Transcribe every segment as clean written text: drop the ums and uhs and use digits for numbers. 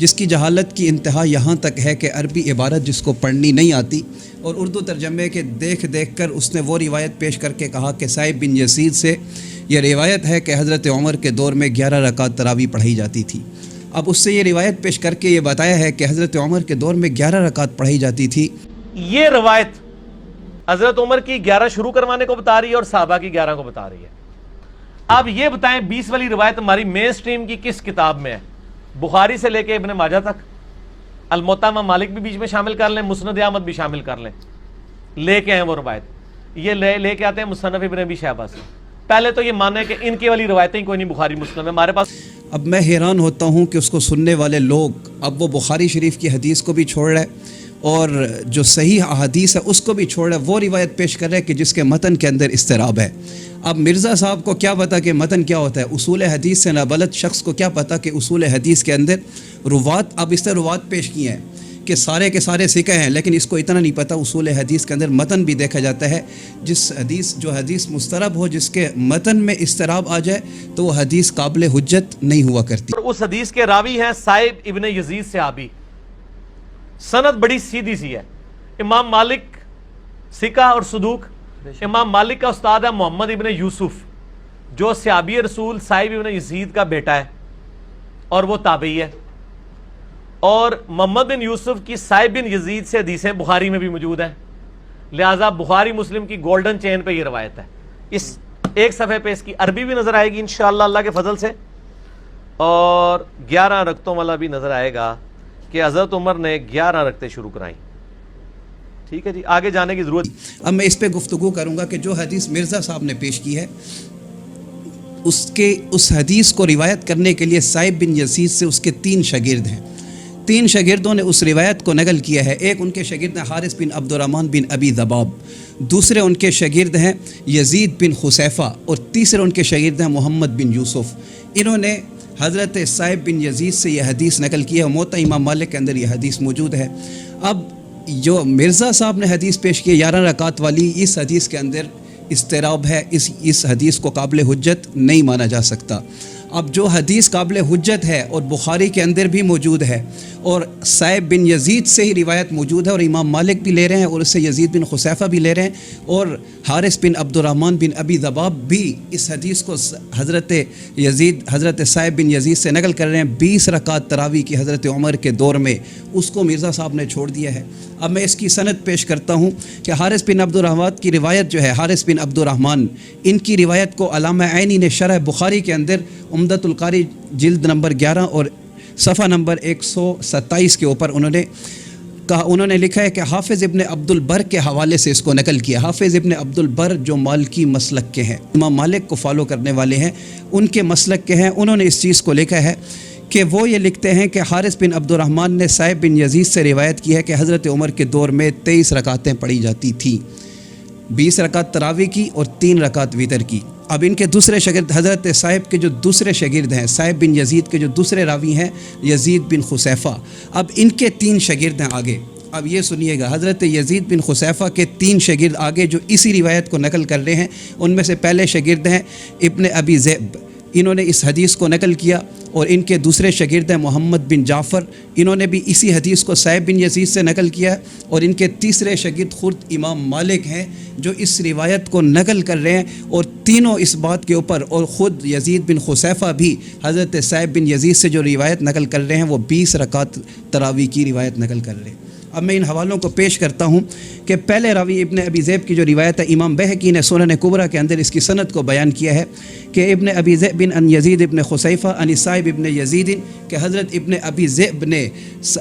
جس کی جہالت کی انتہا یہاں تک ہے کہ عربی عبارت جس کو پڑھنی نہیں آتی اور اردو ترجمے کے دیکھ کر اس نے وہ روایت پیش کر کے کہا کہ سائب بن یزید سے یہ روایت ہے کہ حضرت عمر کے دور میں 11 رکعت تراویح پڑھی جاتی تھی۔ اب اس سے یہ روایت پیش کر کے یہ بتایا ہے کہ حضرت عمر کے دور میں 11 رکعت پڑھی جاتی تھی۔ یہ روایت حضرت عمر کی 11 شروع کروانے کو بتا رہی ہے اور صحابہ کی 11 کو بتا رہی ہے۔ اب یہ بتائیں 20 والی روایت ہماری مین سٹریم کی کس کتاب میں ہے؟ بخاری سے لے کے ابن ماجہ تک، الموطا امام مالک بھی بیچ میں شامل کر لیں، مسند احمد بھی شامل کر لیں، لے کے ہیں وہ روایت، یہ لے کے آتے ہیں مصنف ابن ابی شیبہ سے۔ پہلے تو یہ مانے کہ ان کی والی روایتیں کوئی نہیں بخاری مسلم میں ہمارے پاس۔ اب میں حیران ہوتا ہوں کہ اس کو سننے والے لوگ اب وہ بخاری شریف کی حدیث کو بھی چھوڑ رہے اور جو صحیح احادیث ہے اس کو بھی چھوڑ رہے، وہ روایت پیش کر رہے کہ جس کے متن کے اندر اضطراب ہے۔ اب مرزا صاحب کو کیا پتا کہ متن کیا ہوتا ہے؟ اصول حدیث سے نابلد شخص کو کیا پتا کہ اصول حدیث کے اندر روات، اب اس سے روات پیش کیے ہیں کہ سارے کے سارے سکے ہیں، لیکن اس کو اتنا نہیں پتا اصول حدیث کے اندر متن بھی دیکھا جاتا ہے۔ جو حدیث مضطرب ہو، جس کے متن میں اضطراب آ جائے تو وہ حدیث قابل حجت نہیں ہوا کرتی۔ اور اس حدیث کے راوی ہیں سائب ابن یزید صحابی، سند بڑی سیدھی سی ہے۔ امام مالک ثقہ اور صدوق، امام مالک کا استاد ہے محمد ابن یوسف جو صحابی رسول سائب ابن یزید کا بیٹا ہے اور وہ تابعی ہے، اور محمد بن یوسف کی سائب بن یزید سے حدیثیں بخاری میں بھی موجود ہیں، لہٰذا بخاری مسلم کی گولڈن چین پہ یہ روایت ہے۔ اس ایک صفحے پہ اس کی عربی بھی نظر آئے گی انشاءاللہ اللہ کے فضل سے، اور 11 رکعتوں والا بھی نظر آئے گا کہ حضرت عمر نے 11 رکعتیں شروع کرائیں۔ ٹھیک ہے جی، آگے جانے کی ضرورت۔ اب میں اس پہ گفتگو کروں گا کہ جو حدیث مرزا صاحب نے پیش کی ہے اس حدیث کو روایت کرنے کے لیے سائب بن یزید سے اس کے 3 شاگرد ہیں۔ 3 شاگردوں نے اس روایت کو نقل کیا ہے۔ ایک ان کے شاگرد ہیں حارث بن عبد الرحمن بن ابی ذباب، دوسرے ان کے شاگرد ہیں یزید بن خسیفہ، اور تیسرے ان کے شاگرد ہیں محمد بن یوسف۔ انہوں نے حضرت سائب بن یزید سے یہ حدیث نقل کی ہے، موطا امام مالک کے اندر یہ حدیث موجود ہے۔ اب جو مرزا صاحب نے حدیث پیش کی 11 رکعت والی، اس حدیث کے اندر اضطراب ہے، اس حدیث کو قابل حجت نہیں مانا جا سکتا۔ اب جو حدیث قابل حجت ہے اور بخاری کے اندر بھی موجود ہے اور سائب بن یزید سے ہی روایت موجود ہے اور امام مالک بھی لے رہے ہیں اور اس سے یزید بن خسیفہ بھی لے رہے ہیں اور حارث بن عبد الرحمن بن ابی ذباب بھی اس حدیث کو حضرت سائب بن یزید سے نقل کر رہے ہیں 20 رکعت تراویح کی حضرت عمر کے دور میں، اس کو مرزا صاحب نے چھوڑ دیا ہے۔ اب میں اس کی سند پیش کرتا ہوں کہ حارث بن عبد الرحمن کی روایت جو ہے، حارث بن عبد الرحمن، ان کی روایت کو علامہ عینی نے شرح بخاری کے اندر عمدۃ القاری جلد نمبر 11 اور صفحہ نمبر 127 کے اوپر انہوں نے لکھا ہے کہ حافظ ابن عبد البر کے حوالے سے اس کو نقل کیا۔ حافظ ابن عبد البر جو مالکی مسلک کے ہیں، امام مالک کو فالو کرنے والے ہیں، ان کے مسلک کے ہیں، انہوں نے اس چیز کو لکھا ہے کہ وہ یہ لکھتے ہیں کہ حارث بن عبد الرحمن نے سائب بن یزید سے روایت کی ہے کہ حضرت عمر کے دور میں 23 رکعتیں پڑھی جاتی تھیں، 20 رکعت تراویح کی اور 3 رکعت وتر کی۔ اب ان کے دوسرے شاگرد حضرت صاحب کے جو دوسرے شاگرد ہیں، سائب بن یزید کے جو دوسرے راوی ہیں یزید بن خسیفہ، اب ان کے 3 شاگرد ہیں آگے۔ اب یہ سنیے گا، حضرت یزید بن خسیفہ کے 3 شاگرد آگے جو اسی روایت کو نقل کر رہے ہیں، ان میں سے پہلے شاگرد ہیں ابن ابی ذئب، انہوں نے اس حدیث کو نقل کیا، اور ان کے دوسرے شاگرد ہیں محمد بن جعفر، انہوں نے بھی اسی حدیث کو سائب بن یزید سے نقل کیا، اور ان کے تیسرے شاگرد خود امام مالک ہیں جو اس روایت کو نقل کر رہے ہیں، اور تینوں اس بات کے اوپر، اور خود یزید بن خسیفہ بھی حضرت سائب بن یزید سے جو روایت نقل کر رہے ہیں وہ 20 رکعت تراویح کی روایت نقل کر رہے ہیں۔ اب میں ان حوالوں کو پیش کرتا ہوں کہ پہلے راوی ابن ابی ذئب کی جو روایت ہے، امام بہقی نے سنن کبریٰ کے اندر اس کی سند کو بیان کیا ہے کہ ابن ابی ذئب ان یزید ابن خسیفہ ان سائب ابن یزید، کہ حضرت ابن ابی ذئب نے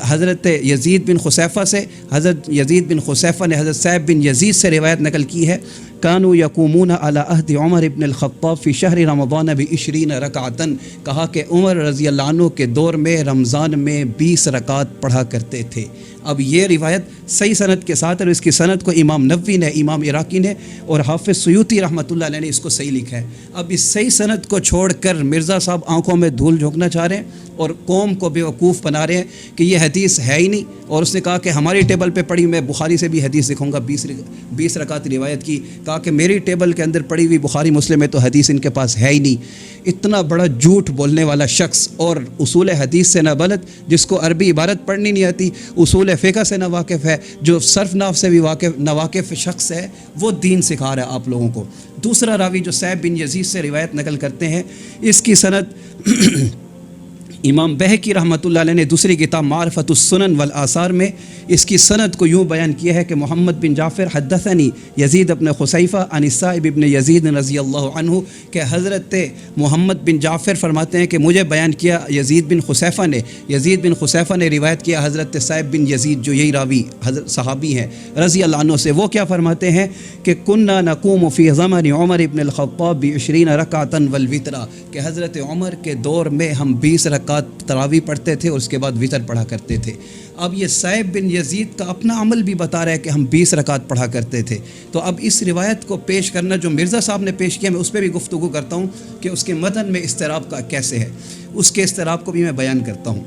حضرت یزید بن خسیفہ سے، حضرت یزید بن خسیفہ نے حضرت سائب بن یزید سے روایت نقل کی ہے، کانوا یقومون علی عہد عمر ابن الخطاب فی شہر رمضان ب20 رکعتاً، کہا کہ عمر رضی اللہ عنہ کے دور میں رمضان میں 20 رکعت پڑھا کرتے تھے۔ اب یہ روایت صحیح سند کے ساتھ، اور اس کی سند کو امام نووی نے، امام عراقی نے اور حافظ سیوطی رحمۃ اللہ علیہ نے اس کو صحیح لکھا ہے۔ اب اس صحیح سند کو چھوڑ کر مرزا صاحب آنکھوں میں دھول جھونکنا چاہ رہے ہیں اور قوم کو بیوقوف بنا رہے ہیں کہ یہ حدیث ہے ہی نہیں، اور اس نے کہا کہ ہماری ٹیبل پہ پڑھی، میں بخاری سے بھی حدیث دکھاؤں گا 20 رکعت روایت کی، کہا کہ میری ٹیبل کے اندر پڑی ہوئی بخاری مسلم میں تو حدیث ان کے پاس ہے ہی نہیں. اتنا بڑا جھوٹ بولنے والا شخص اور اصول حدیث سے نہ بلد, جس کو عربی عبارت پڑھنی نہیں آتی, اصول فقہ سے نہ واقف ہے, جو صرف نحو سے بھی نہ واقف شخص ہے, وہ دین سکھا رہا ہے آپ لوگوں کو. دوسرا راوی جو سعید بن یزید سے روایت نقل کرتے ہیں, اس کی سند امام بہقی رحمۃ اللہ علیہ نے دوسری کتاب معرفت السنن والآثار میں اس کی سند کو یوں بیان کیا ہے کہ محمد بن جعفر حدثنی یزید ابن خصیفہ عن السائب ابن یزید رضی اللہ عنہ, کہ حضرت محمد بن جعفر فرماتے ہیں کہ مجھے بیان کیا یزید بن خصیفہ نے روایت کیا حضرت سائب بن یزید, جو یہی راوی حضرت صحابی ہیں رضی اللہ عنہ سے. وہ کیا فرماتے ہیں کہ کننا نقوم فی زمن عمر ابن الخطاب ب20 رکعۃ والوتر, کہ حضرت عمر کے دور میں ہم 20 رکعات تراویح پڑھتے تھے اور اس کے بعد وطر پڑھا کرتے تھے. اب یہ سائب بن یزید کا اپنا عمل بھی بتا رہا ہے کہ ہم 20 رکعات پڑھا کرتے تھے. تو اب اس روایت کو پیش کرنا جو مرزا صاحب نے پیش کیا, میں اس پہ بھی گفتگو کرتا ہوں کہ اس کے متن میں اضطراب کا کیسے ہے, اس کے اضطراب کو بھی میں بیان کرتا ہوں.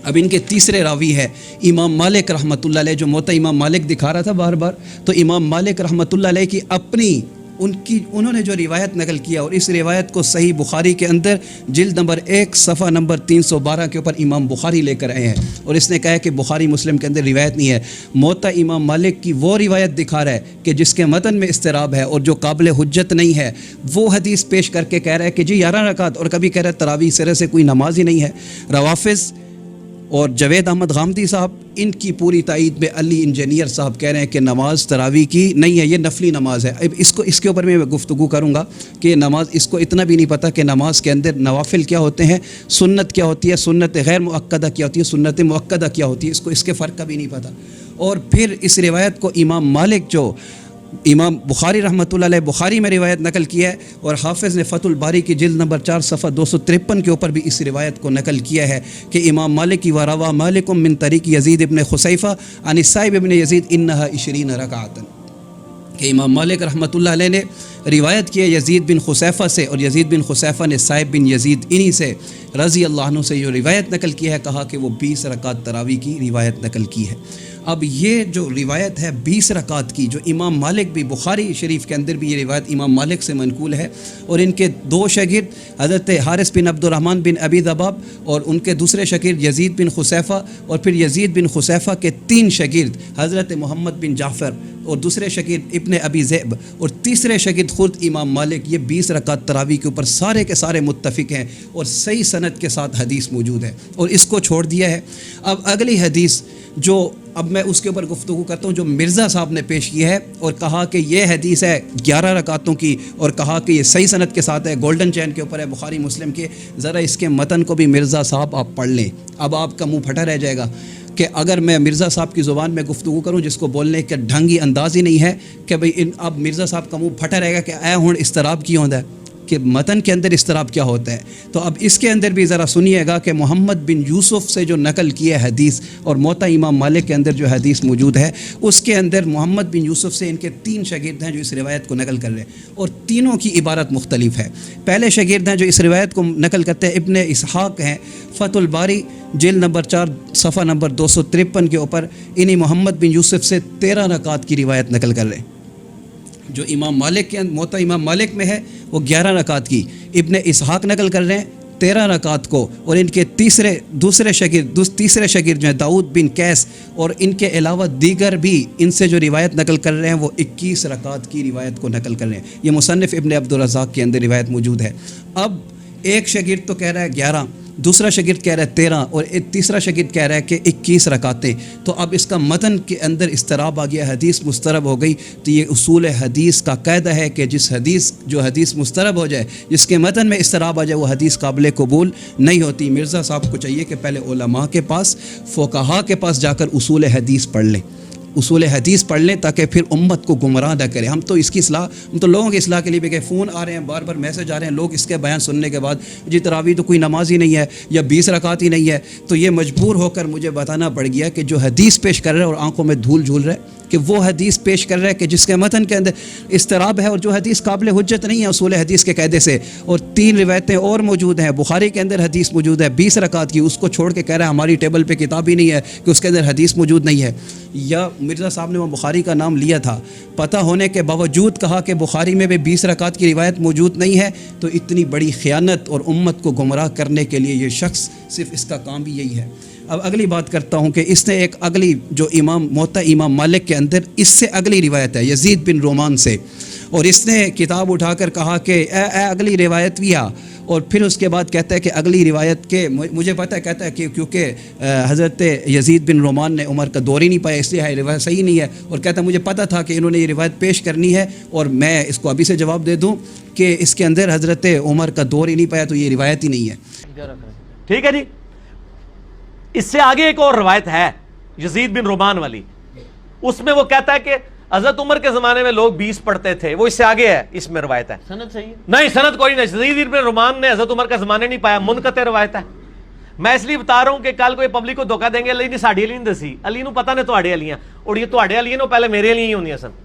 اب ان کے تیسرے راوی ہے امام مالک رحمۃ اللہ علیہ, جو موتا امام مالک دکھا رہا تھا بار بار. تو امام مالک رحمۃ اللہ علیہ کی اپنی انہوں نے جو روایت نقل کیا, اور اس روایت کو صحیح بخاری کے اندر جلد نمبر 1 صفحہ نمبر 312 کے اوپر امام بخاری لے کر آئے ہیں, اور اس نے کہا ہے کہ بخاری مسلم کے اندر روایت نہیں ہے. موتا امام مالک کی وہ روایت دکھا رہا ہے کہ جس کے متن میں اضطراب ہے اور جو قابل حجت نہیں ہے, وہ حدیث پیش کر کے کہہ رہا ہے کہ جی 11 رکعت, اور کبھی کہہ رہا ہے تراویح سرے سے کوئی نماز ہی نہیں ہے. روافظ اور جوید احمد غامدی صاحب, ان کی پوری تائید میں علی انجینئر صاحب کہہ رہے ہیں کہ نماز تراویح کی نہیں ہے, یہ نفلی نماز ہے. اب اس کے اوپر میں گفتگو کروں گا کہ نماز, اس کو اتنا بھی نہیں پتہ کہ نماز کے اندر نوافل کیا ہوتے ہیں, سنت کیا ہوتی ہے, سنت غیر مؤکدہ کیا ہوتی ہے, سنت مؤکدہ کیا ہوتی ہے, اس کے فرق کا بھی نہیں پتہ. اور پھر اس روایت کو امام مالک, جو امام بخاری رحمۃ اللہ علیہ بخاری میں روایت نقل کیا ہے, اور حافظ نے فتح الباری کی جلد نمبر 4 صفحہ 253 کے اوپر بھی اس روایت کو نقل کیا ہے کہ امام مالک کی وروا مالک من طریق یزید ابن خصیفہ عن السائب ابن یزید انہا 20 رکعۃ, کہ امام مالک رحمۃ اللہ علیہ نے روایت کیا یزید بن خصیفہ سے, اور یزید بن خصیفہ نے سائب بن یزید انہی سے رضی اللہ عنہ سے جو روایت نقل کی ہے, کہا کہ وہ 20 رکعت تراویح کی روایت نقل کی ہے. اب یہ جو روایت ہے 20 رکعت کی, جو امام مالک بھی بخاری شریف کے اندر بھی یہ روایت امام مالک سے منقول ہے, اور ان کے 2 شاگرد حضرت حارث بن عبد الرحمن بن ابی ذباب, اور ان کے دوسرے شاگرد یزید بن خصیفہ, اور پھر یزید بن خصیفہ کے 3 شاگرد حضرت محمد بن جعفر, اور دوسرے شاگرد ابن ابی ذئب, اور تیسرے شاگرد خود امام مالک, یہ 20 رکعت تراویح کے اوپر سارے کے سارے متفق ہیں, اور صحیح سند کے ساتھ حدیث موجود ہے, اور اس کو چھوڑ دیا ہے. اب اگلی حدیث جو اب میں اس کے اوپر گفتگو کرتا ہوں, جو مرزا صاحب نے پیش کی ہے, اور کہا کہ یہ حدیث ہے 11 رکعتوں کی, اور کہا کہ یہ صحیح سند کے ساتھ ہے, گولڈن چین کے اوپر ہے بخاری مسلم کے. ذرا اس کے متن کو بھی مرزا صاحب آپ پڑھ لیں, اب آپ کا منہ پھٹا رہ جائے گا کہ اگر میں مرزا صاحب کی زبان میں گفتگو کروں جس کو بولنے کا ڈھنگ ہی انداز ہی نہیں ہے, کہ بھئی اب مرزا صاحب کا منہ پھٹا رہے گا کہ اے ہن اضطراب کی ہوتا ہے, کہ متن کے اندر اضطراب کیا ہوتا ہے. تو اب اس کے اندر بھی ذرا سنیے گا کہ محمد بن یوسف سے جو نقل کیا ہے حدیث, اور موتا امام مالک کے اندر جو حدیث موجود ہے, اس کے اندر محمد بن یوسف سے ان کے 3 شاگرد ہیں جو اس روایت کو نقل کر رہے ہیں, اور تینوں کی عبارت مختلف ہے. پہلے شاگرد ہیں جو اس روایت کو نقل کرتے ہیں ابن اسحاق ہیں, فتح الباری جلد نمبر 4 صفحہ نمبر 253 کے اوپر انہی محمد بن یوسف سے 13 رکعات کی روایت نقل کر رہے ہیں. جو امام مالک کے موتا امام مالک میں ہے وہ 11 رکعت کی, ابن اسحاق نقل کر رہے ہیں 13 رکعت کو, اور ان کے تیسرے شاگرد جو ہیں داؤد بن قیس, اور ان کے علاوہ دیگر بھی ان سے جو روایت نقل کر رہے ہیں وہ 21 رکعت کی روایت کو نقل کر رہے ہیں. یہ مصنف ابن عبد الرزاق کے اندر روایت موجود ہے. اب ایک شاگرد تو کہہ رہا ہے 11, دوسرا شاگرد کہہ رہا ہے 13, اور تیسرا شاگرد کہہ رہا ہے کہ 21 رکعتیں. تو اب اس کا متن کے اندر اضطراب آ گیا, حدیث مضطرب ہو گئی. تو یہ اصول حدیث کا قاعدہ ہے کہ جو حدیث مضطرب ہو جائے, جس کے متن میں اضطراب آ جائے, وہ حدیث قابل قبول نہیں ہوتی. مرزا صاحب کو چاہیے کہ پہلے علماء کے پاس, فقہاء کے پاس جا کر اصول حدیث پڑھ لیں, اصول حدیث پڑھ لیں, تاکہ پھر امت کو گمراہ نہ کریں. ہم تو لوگوں کی اصلاح کے لیے بھی کہ فون آ رہے ہیں, بار بار میسج آ رہے ہیں, لوگ اس کے بیان سننے کے بعد جی تراویح تو کوئی نماز ہی نہیں ہے, یا 20 رکعت ہی نہیں ہے. تو یہ مجبور ہو کر مجھے بتانا پڑ گیا کہ جو حدیث پیش کر رہے ہیں اور آنکھوں میں دھول جھول رہے, کہ وہ حدیث پیش کر رہا ہے کہ جس کے متن کے اندر اضطراب ہے اور جو حدیث قابل حجت نہیں ہے اصول حدیث کے قاعدے سے. اور 3 روایتیں اور موجود ہیں. بخاری کے اندر حدیث موجود ہے 20 رکعت کی, اس کو چھوڑ کے کہہ رہا ہے ہماری ٹیبل پہ کتاب ہی نہیں ہے کہ اس کے اندر حدیث موجود نہیں ہے. یا مرزا صاحب نے وہ بخاری کا نام لیا تھا, پتہ ہونے کے باوجود کہا کہ بخاری میں بھی 20 رکعت کی روایت موجود نہیں ہے. تو اتنی بڑی خیانت اور امت کو گمراہ کرنے کے لیے یہ شخص صرف اس کا کام بھی یہی ہے. اب اگلی بات کرتا ہوں کہ اس نے ایک اگلی جو موطا امام مالک کے اندر اس سے اگلی روایت ہے یزید بن رومان سے, اور اس نے کتاب اٹھا کر کہا کہ اے اگلی روایت بھی آ, اور پھر اس کے بعد کہتا ہے کہ اگلی روایت کے مجھے پتہ ہے, کہتا ہے کہ کیونکہ حضرت یزید بن رومان نے عمر کا دور ہی نہیں پایا اس لیے یہ روایت صحیح نہیں ہے. اور کہتا ہے مجھے پتہ تھا کہ انہوں نے یہ روایت پیش کرنی ہے اور میں اس کو ابھی سے جواب دے دوں کہ اس کے اندر حضرت عمر کا دور ہی نہیں پایا تو یہ روایت ہی نہیں ہے. ٹھیک ہے جی. اس سے آگے ایک اور روایت ہے یزید بن رومان والی, اس میں وہ کہتا ہے کہ حضرت عمر کے زمانے میں لوگ 20 پڑھتے تھے, وہ اس سے آگے ہے, اس میں روایت ہے. سند صحیح ہے؟ نہیں سند کوئی نہیں. یزید بن رومان نے حضرت عمر کا زمانے نہیں پایا, منقطع روایت ہے. میں اس لیے بتا رہا ہوں کہ کل کوئی پبلک کو دھوکہ دیں گے علی نے ساڑی علی نہیں دسی, علی نو پتہ نہیں تواڈے علیاں, اور یہ تواڈے علی نو پہلے میرے علی ہی ہوندیاں سن,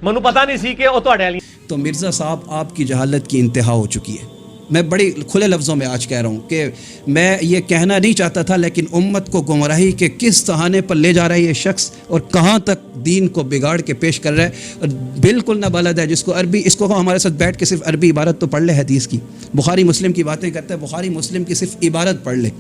منو پتہ نہیں سی کہ وہ تواڈے علی. تو مرزا صاحب آپ کی جہالت کی انتہا ہو چکی ہے. میں بڑی کھلے لفظوں میں آج کہہ رہا ہوں کہ میں یہ کہنا نہیں چاہتا تھا, لیکن امت کو گمراہی کے کس تہانے پر لے جا رہا ہے یہ شخص, اور کہاں تک دین کو بگاڑ کے پیش کر رہا ہے, اور بالکل نہ بلد ہے. جس کو عربی, اس کو ہمارے ساتھ بیٹھ کے صرف عربی عبارت تو پڑھ لے حدیث کی, بخاری مسلم کی باتیں کرتا ہے, بخاری مسلم کی صرف عبارت پڑھ لے.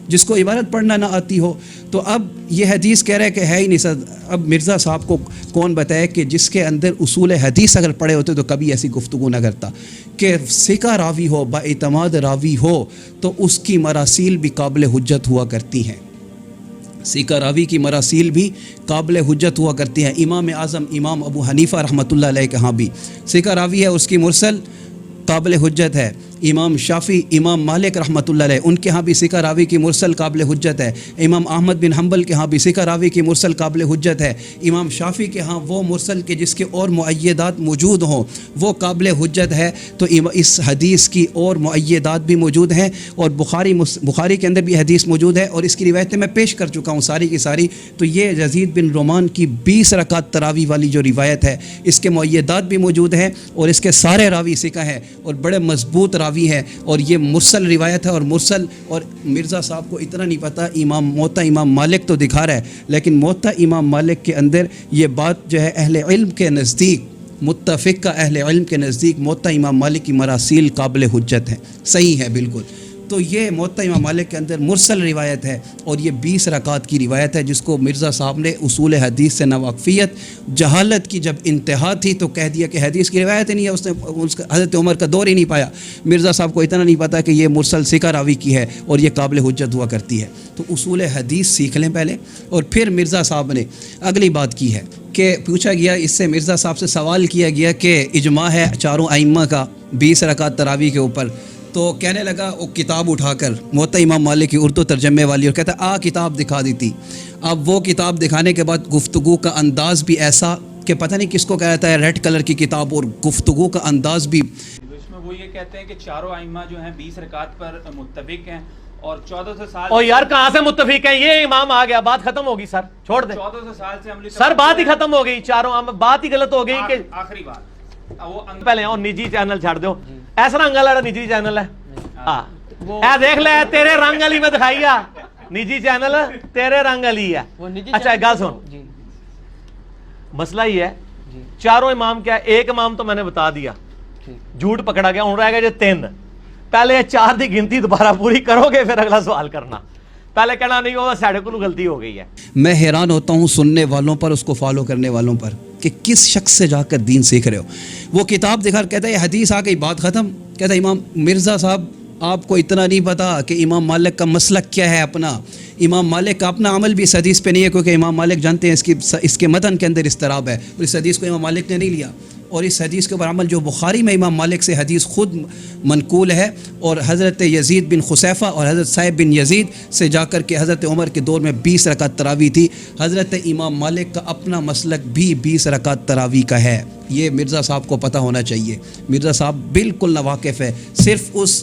جس کو عبارت پڑھنا نہ آتی ہو تو اب یہ حدیث کہہ رہا ہے کہ ہے ہی نہیں سر. اب مرزا صاحب کو کون بتائے کہ جس کے اندر اصول حدیث اگر پڑھے ہوتے تو کبھی ایسی گفتگو نہ کرتا کہ ثقہ راوی ہو, با اعتماد راوی ہو تو اس کی مراسیل بھی قابل حجت ہوا کرتی ہیں. ثقہ راوی کی مراسیل بھی قابل حجت ہوا کرتی ہیں. امام اعظم امام ابو حنیفہ رحمۃ اللہ علیہ کے ہاں بھی ثقہ راوی ہے, اس کی مرسل قابل حجت ہے. امام شافعی امام مالک رحمۃ اللہ علیہ ان کے ہاں بھی ثقہ راوی کی مرسل قابل حجت ہے. امام احمد بن حنبل کے ہاں بھی ثقہ راوی کی مرسل قابل حجت ہے. امام شافعی کے ہاں وہ مرسل کے جس کے اور مؤیدات موجود ہوں وہ قابل حجت ہے. تو اس حدیث کی اور مؤیدات بھی موجود ہیں, اور بخاری کے اندر بھی حدیث موجود ہے, اور اس کی روایتیں میں پیش کر چکا ہوں ساری کی ساری. تو یہ یزید بن رومان کی 20 رکعت تراویح والی جو روایت ہے اس کے مؤیدات بھی موجود ہیں, اور اس کے سارے راوی ثقہ ہیں اور بڑے مضبوط راوی ہے, اور یہ مرسل روایت ہے. اور مرسل, اور مرزا صاحب کو اتنا نہیں پتا, موطا امام مالک تو دکھا رہا ہے, لیکن موطا امام مالک کے اندر یہ بات جو ہے اہل علم کے نزدیک, متفق کا اہل علم کے نزدیک موطا امام مالک کی مراسیل قابل حجت ہے, صحیح ہے بالکل. تو یہ موطا امام مالک کے اندر مرسل روایت ہے, اور یہ 20 رکعت کی روایت ہے, جس کو مرزا صاحب نے اصول حدیث سے ناواقفیت, جہالت کی جب انتہا تھی تو کہہ دیا کہ حدیث کی روایت ہی نہیں ہے, اس نے حضرت عمر کا دور ہی نہیں پایا. مرزا صاحب کو اتنا نہیں پتا کہ یہ مرسل ثقہ راوی کی ہے اور یہ قابل حجت ہوا کرتی ہے. تو اصول حدیث سیکھ لیں پہلے. اور پھر مرزا صاحب نے اگلی بات کی ہے کہ پوچھا گیا, اس سے مرزا صاحب سے سوال کیا گیا کہ اجماع ہے چاروں ائمہ کا 20 رکعت تراویح کے اوپر. تو کہنے لگا وہ کتاب اٹھا کر موطا امام مالک کی اردو ترجمے والی, اور کہتا کتاب دکھا دی تھی. اب وہ کتاب دکھانے کے بعد گفتگو کا انداز بھی ایسا کہ پتہ نہیں کس کو کہتا ہے, ریڈ کلر کی کتاب, اور گفتگو کا انداز بھی. اس میں وہ یہ کہتے ہیں کہ چاروں ائمہ جو ہیں 20 رکعت پر متفق ہیں, اور 1400 سال. اور یار کہاں سے متفق ہیں, یہ امام آ گیا, بات ختم ہوگی سر, چھوڑ دیں. 1400 سال سے عملی سر بات ہی ختم ہو گئی, چاروں بات ہی غلط ہو گئی کہ آخری بات وہ پہلے اور نجی چینل چھڑ دو, ایسا رنگ والا نجی چینل ہے. اے دیکھ لے تیرے رنگ علی میں دکھائیا, نجی چینل تیرے رنگ علی ہے. اچھا ایک گل سن, مسئلہ یہ ہے چاروں امام کیا, ایک امام تو میں نے بتا دیا, جھوٹ پکڑا گیا, ہوں رہ گیا جو 3. پہلے 4 دی گنتی دوبارہ پوری کرو گے پھر اگلا سوال کرنا, پہلے کہنا نہیں ہوگا ساڑھے کو غلطی ہو گئی ہے. میں حیران ہوتا ہوں سننے والوں پر, اس کو فالو کرنے والوں پر, کہ کس شخص سے جا کر دین سیکھ رہے ہو. وہ کتاب دکھا کہتا ہے یہ حدیث آ گئی, بات ختم. کہتا ہے امام مرزا صاحب آپ کو اتنا نہیں پتا کہ امام مالک کا مسلک کیا ہے اپنا. امام مالک کا اپنا عمل بھی اس حدیث پہ نہیں ہے, کیونکہ امام مالک جانتے ہیں اس کے متن کے اندر اضطراب ہے, اور اس حدیث کو امام مالک نے نہیں لیا. اور اس حدیث کے اوپر عمل جو بخاری میں امام مالک سے حدیث خود منقول ہے, اور حضرت یزید بن خسیفہ اور حضرت صاحب بن یزید سے جا کر کے حضرت عمر کے دور میں 20 رکعت تراویح تھی. حضرت امام مالک کا اپنا مسلک بھی 20 رکعت تراویح کا ہے. یہ مرزا صاحب کو پتہ ہونا چاہیے. مرزا صاحب بالکل ناواقف ہے, صرف اس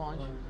5,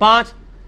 5,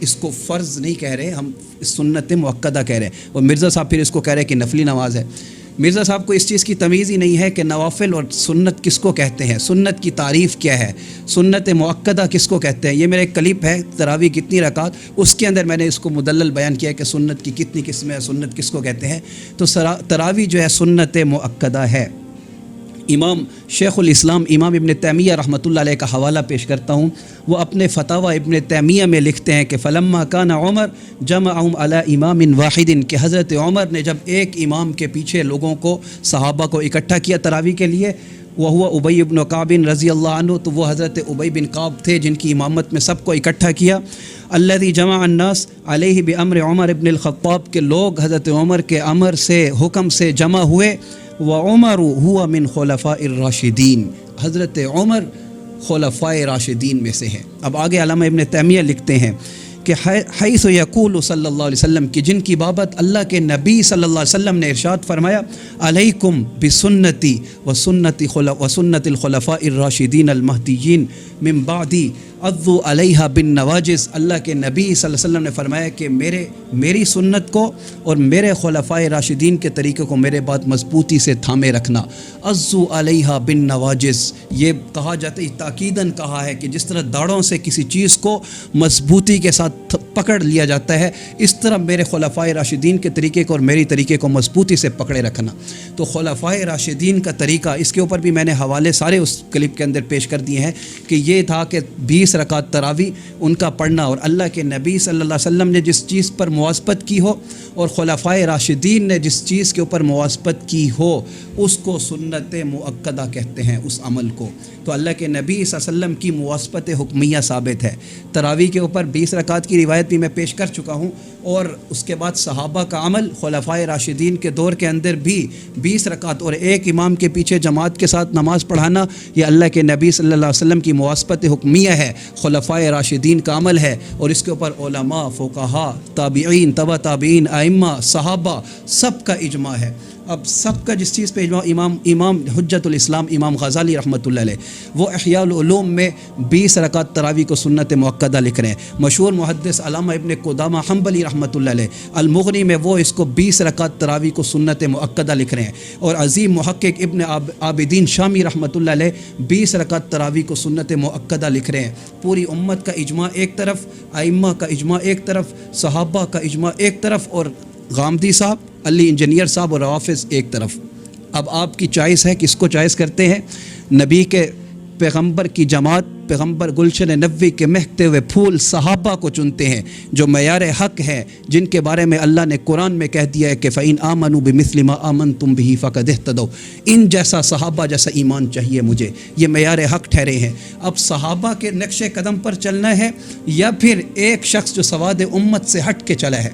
اس کو فرض نہیں کہہ رہے، ہم سنت مؤکدہ کہہ رہے ہیں، اور مرزا صاحب پھر اس کو کہہ رہے ہیں کہ نفلی نماز ہے۔ مرزا صاحب کو اس چیز کی تمیز ہی نہیں ہے کہ نوافل اور سنت کس کو کہتے ہیں، سنت کی تعریف کیا ہے، سنت مؤکدہ کس کو کہتے ہیں۔ یہ میرا ایک کلپ ہے تراویح کتنی رکعت، اس کے اندر میں نے اس کو مدلل بیان کیا ہے کہ سنت کی کتنی قسمیں ہیں، سنت کس کو کہتے ہیں۔ تو تراویح جو ہے سنت مؤکدہ ہے۔ امام شیخ الاسلام امام ابن تیمیہ رحمۃ اللہ علیہ کا حوالہ پیش کرتا ہوں، وہ اپنے فتاوی ابن تیمیہ میں لکھتے ہیں کہ فلما کان عمر جمعهم علی امام واحد، کہ حضرت عمر نے جب ایک امام کے پیچھے لوگوں کو، صحابہ کو اکٹھا کیا تراویح کے لیے، وہ ابی بن کعب رضی اللہ عنہ، تو وہ حضرت ابی بن کعب تھے جن کی امامت میں سب کو اکٹھا کیا۔ الذی جمع الناس علیہ بامر عمر ابن الخطاب، کے لوگ حضرت عمر کے امر سے، حکم سے جمع ہوئے۔ وعمر هو من خلفاء الراشدین، حضرت عمر خلفاء راشدین میں سے ہیں۔ اب آگے علامہ ابن تیمیہ لکھتے ہیں کہ حیث یقول صلی اللہ علیہ وسلم، کہ جن کی بابت اللہ کے نبی صلی اللہ علیہ وسلم نے ارشاد فرمایا علیکم بسنتی وسنت الخلفاء الراشدین المہدیین من بعدی عضوا علیہا بالنواجذ، اللہ کے نبی صلی اللہ علیہ وسلم نے فرمایا کہ میری سنت کو اور میرے خلفاء راشدین کے طریقے کو میرے بعد مضبوطی سے تھامے رکھنا۔ عضوا علیہا بالنواجذ، یہ کہا جاتا ہے، تاکیداً کہا ہے کہ جس طرح داڑھوں سے کسی چیز کو مضبوطی کے ساتھ پکڑ لیا جاتا ہے، اس طرح میرے خلفاء راشدین کے طریقے کو اور میری طریقے کو مضبوطی سے پکڑے رکھنا۔ تو خلفاء راشدین کا طریقہ، اس کے اوپر بھی میں نے حوالے سارے اس کلپ کے اندر پیش کر دیے ہیں کہ یہ تھا کہ 20 رکعت تراویح ان کا پڑھنا، اور اللہ کے نبی صلی اللہ علیہ وسلم نے جس چیز پر مواظبت کی ہو اور خلفاء راشدین نے جس چیز کے اوپر مواظبت کی ہو، اس کو سنت مؤکدہ کہتے ہیں، اس عمل کو۔ تو اللہ کے نبی صلی اللہ علیہ وسلم کی مواظبت حکمیہ ثابت ہے۔ تراویح کے اوپر 20 رکعت کی روایت بھی میں پیش کر چکا ہوں، اور اس کے بعد صحابہ کا عمل، خلفاء راشدین کے دور کے اندر بھی 20 رکعت اور ایک امام کے پیچھے جماعت کے ساتھ نماز پڑھانا، یہ اللہ کے نبی صلی اللہ علیہ وسلم کی مواظبت حکمیہ ہے، خلفاء راشدین کا عمل ہے، اور اس کے اوپر علماء، فقہاء، تابعین، تبع تابعین، ائمہ، صحابہ، سب کا اجماع ہے۔ اب سب کا جس چیز پہ اجماع، امام حجت الاسلام امام غزالی رحمۃ اللہ علیہ، وہ احیاء العلوم میں 20 رکعت تراویح کو سنت مؤکدہ لکھ رہے ہیں۔ مشہور محدث علامہ ابن قدامہ حنبلی رحمۃ اللہ علیہ المغنی میں وہ اس کو 20 رکعت تراویح کو سنت مؤکدہ لکھ رہے ہیں، اور عظیم محقق ابن عابدین شامی رحمۃ اللہ علیہ 20 رکعت تراویح کو سنت مؤکدہ لکھ رہے ہیں۔ پوری امت کا اجماع ایک طرف، ائمہ کا اجماع ایک طرف، صحابہ کا اجماع ایک طرف، اور غامدی صاحب، علی انجینئر صاحب اور روافظ ایک طرف۔ اب آپ کی چوائس ہے، کس کو چوائس کرتے ہیں؟ نبی کے پیغمبر کی جماعت، پیغمبر گلشن نبوی کے مہکتے ہوئے پھول صحابہ کو چنتے ہیں، جو معیار حق ہے، جن کے بارے میں اللہ نے قرآن میں کہہ دیا ہے کہ فَإِنْ آمَنُوا بِمِثْلِ مَا آمَنْتُمْ بِهِ فَقَدِ اهْتَدَوْا، ان جیسا صحابہ جیسا ایمان چاہیے مجھے، یہ معیار حق ٹھہرے ہیں۔ اب صحابہ کے نقش قدم پر چلنا ہے، یا پھر ایک شخص جو سواد امت سے ہٹ کے چلا ہے،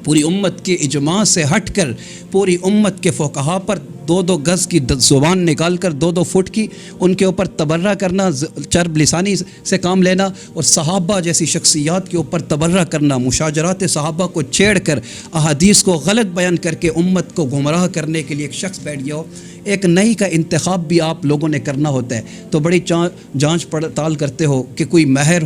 پوری امت کے اجماع سے ہٹ کر، پوری امت کے فقہا پر 2 گز کی زبان نکال کر 2 فٹ کی ان کے اوپر تبرہ کرنا، چرب لسانی سے کام لینا، اور صحابہ جیسی شخصیات کے اوپر تبرہ کرنا، مشاجرات صحابہ کو چھیڑ کر، احادیث کو غلط بیان کر کے امت کو گمراہ کرنے کے لیے ایک شخص بیٹھ گیا ہو۔ ایک نئی کا انتخاب بھی آپ لوگوں نے کرنا ہوتا ہے، تو بڑی جانچ پڑتال کرتے ہو کہ کوئی ماہر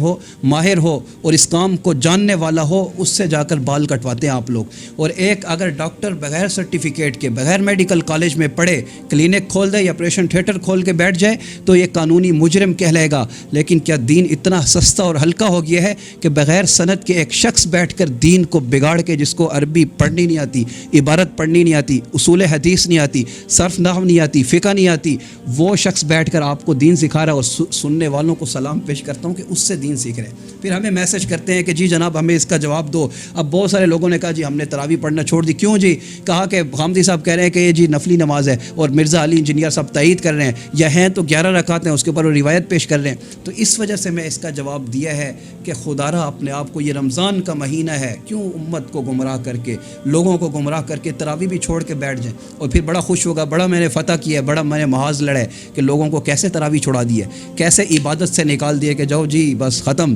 ہو اور اس کام کو جاننے والا ہو، اس سے جا کر بال کٹواتے ہیں آپ لوگ۔ اور ایک اگر ڈاکٹر بغیر سرٹیفکیٹ کے، بغیر میڈیکل کالج میں پڑھے، کلینک کھول دے یا آپریشن تھیٹر کھول کے بیٹھ جائے تو یہ قانونی مجرم کہلائے گا۔ لیکن کیا دین اتنا سستا اور ہلکا ہو گیا ہے کہ بغیر سند کے ایک شخص بیٹھ کر دین کو بگاڑ کے، جس کو عربی پڑھنی نہیں آتی، عبارت پڑھنی نہیں آتی، اصول حدیث نہیں آتی، صرف نحو نہیں آتی، فقہ نہیں آتی، وہ شخص بیٹھ کر آپ کو دین سکھا رہا ہے، اور سننے والوں کو سلام پیش کرتا ہوں کہ اس سے دین سیکھ رہے ہیں۔ پھر ہمیں میسج کرتے ہیں کہ جی جناب ہمیں اس کا جواب دو۔ اب بہت سارے لوگوں نے کہا جی ہم نے تراویح پڑھنا چھوڑ دی۔ کیوں جی؟ کہا کہ غامدی صاحب کہہ رہے ہیں کہ یہ جی نفلی نماز ہے، اور مرزا علی انجینئر صاحب تائید کر رہے ہیں، یا ہیں تو 11 رکعت ہیں، اس کے اوپر وہ روایت پیش کر رہے ہیں۔ تو اس وجہ سے میں اس کا جواب دیا ہے کہ خدا را اپنے آپ کو، یہ رمضان کا مہینہ ہے، کیوں امت کو گمراہ کر کے، لوگوں کو گمراہ کر کے تراویح بھی چھوڑ کے بیٹھ جائیں، اور پھر بڑا خوش ہوگا، بڑا میں نے فتح کیا ہے، بڑا میں نے محاذ لڑا ہے کہ لوگوں کو کیسے تراویح چھڑا دی ہے، کیسے عبادت سے نکال دیا کہ جاؤ جی بس ختم۔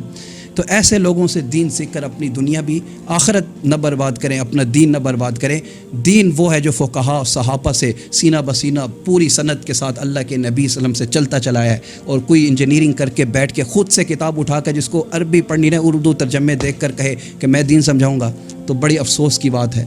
تو ایسے لوگوں سے دین سیکھ کر اپنی دنیا بھی آخرت نہ برباد کریں، اپنا دین نہ برباد کریں۔ دین وہ ہے جو فقہاء صحابہ سے سینہ بسینہ پوری سند کے ساتھ اللہ کے نبی صلی اللہ علیہ وسلم سے چلتا چلا ہے، اور کوئی انجینئرنگ کر کے بیٹھ کے خود سے کتاب اٹھا کر جس کو عربی پڑھنی ہے اردو ترجمے دیکھ کر کہے کہ میں دین سمجھاؤں گا، تو بڑی افسوس کی بات ہے۔